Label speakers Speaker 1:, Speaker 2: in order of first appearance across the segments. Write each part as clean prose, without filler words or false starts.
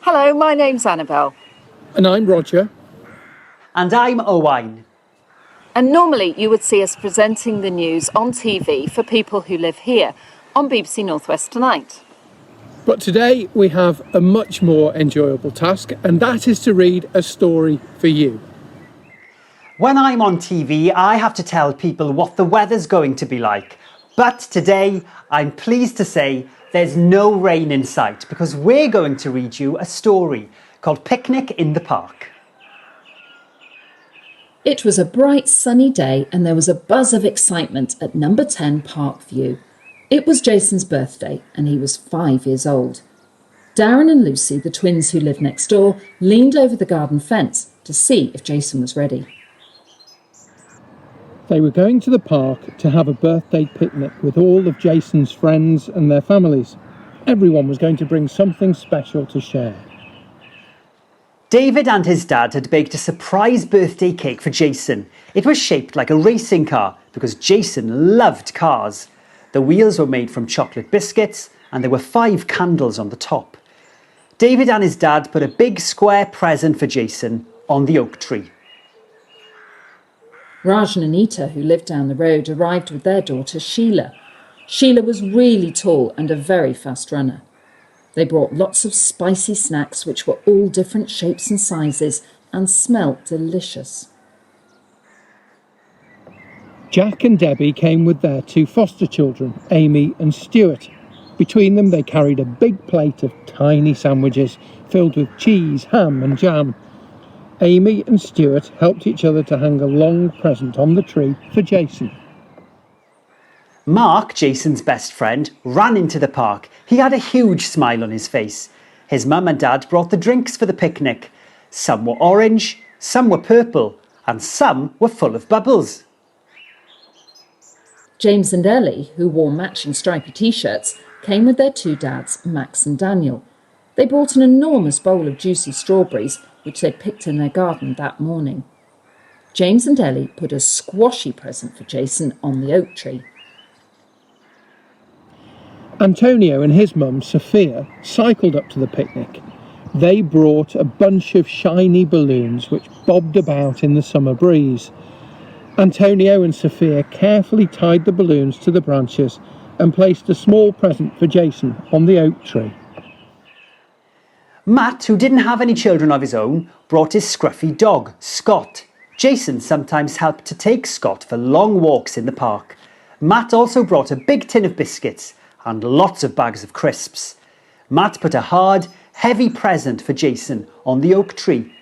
Speaker 1: Hello, my name's Annabel.
Speaker 2: And I'm Roger.
Speaker 3: And I'm Owain.
Speaker 1: And normally you would see us presenting the news on TV for people who live here on BBC Northwest Tonight.
Speaker 2: But today we have a much more enjoyable task, and that is to read a story for you.
Speaker 3: When I'm on TV, I have to tell people what the weather's going to be like. But today, I'm pleased to say there's no rain in sight because we're going to read you a story called Picnic in the Park.
Speaker 4: It was a bright sunny day and there was a buzz of excitement at number 10 Parkview. It was Jason's birthday and he was 5 years old. Darren and Lucy, the twins who lived next door, leaned over the garden fence to see if Jason was ready.
Speaker 2: They were going to the park to have a birthday picnic with all of Jason's friends and their families. Everyone was going to bring something special to share.
Speaker 3: David and his dad had baked a surprise birthday cake for Jason. It was shaped like a racing car because Jason loved cars. The wheels were made from chocolate biscuits and there were 5 candles on the top. David and his dad put a big square present for Jason on the oak tree.
Speaker 4: Raj and Anita, who lived down the road, arrived with their daughter Sheila. Sheila was really tall and a very fast runner. They brought lots of spicy snacks which were all different shapes and sizes and smelt delicious.
Speaker 2: Jack and Debbie came with their 2 foster children, Amy and Stuart. Between them they carried a big plate of tiny sandwiches filled with cheese, ham and jam. Amy and Stuart helped each other to hang a long present on the tree for Jason.
Speaker 3: Mark, Jason's best friend, ran into the park. He had a huge smile on his face. His mum and dad brought the drinks for the picnic. Some were orange, some were purple, and some were full of bubbles.
Speaker 4: James and Ellie, who wore matching stripy t-shirts, came with their 2 dads, Max and Daniel. They brought an enormous bowl of juicy strawberries, which they'd picked in their garden that morning. James and Ellie put a squashy present for Jason on the oak tree.
Speaker 2: Antonio and his mum, Sophia, cycled up to the picnic. They brought a bunch of shiny balloons which bobbed about in the summer breeze. Antonio and Sophia carefully tied the balloons to the branches and placed a small present for Jason on the oak tree.
Speaker 3: Matt, who didn't have any children of his own, brought his scruffy dog, Scott. Jason sometimes helped to take Scott for long walks in the park. Matt also brought a big tin of biscuits and lots of bags of crisps. Matt put a hard, heavy present for Jason on the oak tree.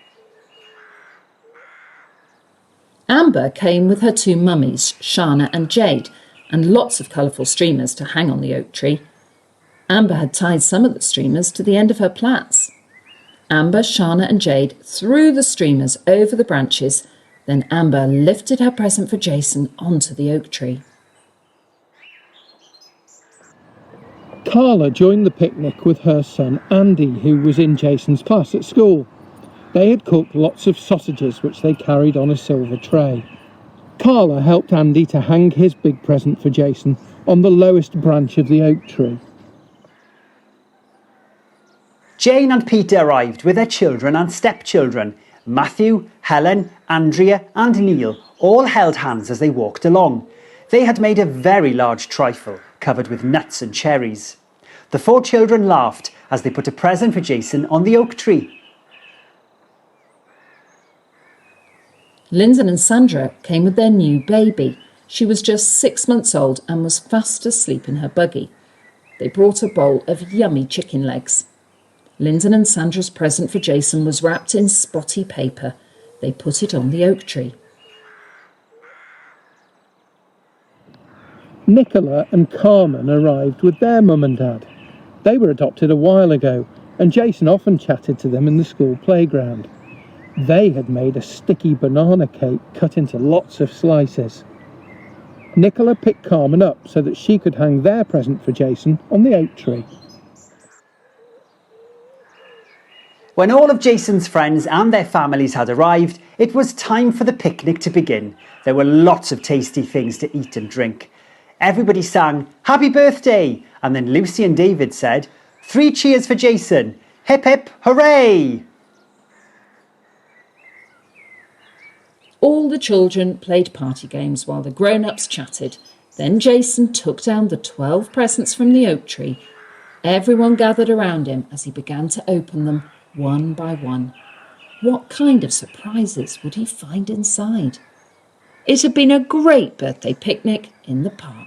Speaker 4: Amber came with her 2 mummies, Shana and Jade, and lots of colourful streamers to hang on the oak tree. Amber had tied some of the streamers to the end of her plaits. Amber, Shana and Jade threw the streamers over the branches, then Amber lifted her present for Jason onto the oak tree.
Speaker 2: Carla joined the picnic with her son Andy, who was in Jason's class at school. They had cooked lots of sausages which they carried on a silver tray. Carla helped Andy to hang his big present for Jason on the lowest branch of the oak tree.
Speaker 3: Jane and Peter arrived with their children and stepchildren. Matthew, Helen, Andrea and Neil all held hands as they walked along. They had made a very large trifle covered with nuts and cherries. The 4 children laughed as they put a present for Jason on the oak tree.
Speaker 4: Lyndon and Sandra came with their new baby. She was just 6 months old and was fast asleep in her buggy. They brought a bowl of yummy chicken legs. Lyndon and Sandra's present for Jason was wrapped in spotty paper. They put it on the oak tree.
Speaker 2: Nicola and Carmen arrived with their mum and dad. They were adopted a while ago, and Jason often chatted to them in the school playground. They had made a sticky banana cake cut into lots of slices. Nicola picked Carmen up so that she could hang their present for Jason on the oak tree.
Speaker 3: When all of Jason's friends and their families had arrived, it was time for the picnic to begin. There were lots of tasty things to eat and drink. Everybody sang, "Happy birthday!" And then Lucy and David said, "3 cheers for Jason. Hip hip hooray!
Speaker 4: All the children played party games while the grown-ups chatted. Then Jason took down the 12 presents from the oak tree. Everyone gathered around him as he began to open them one by one. What kind of surprises would he find inside? It had been a great birthday picnic in the park.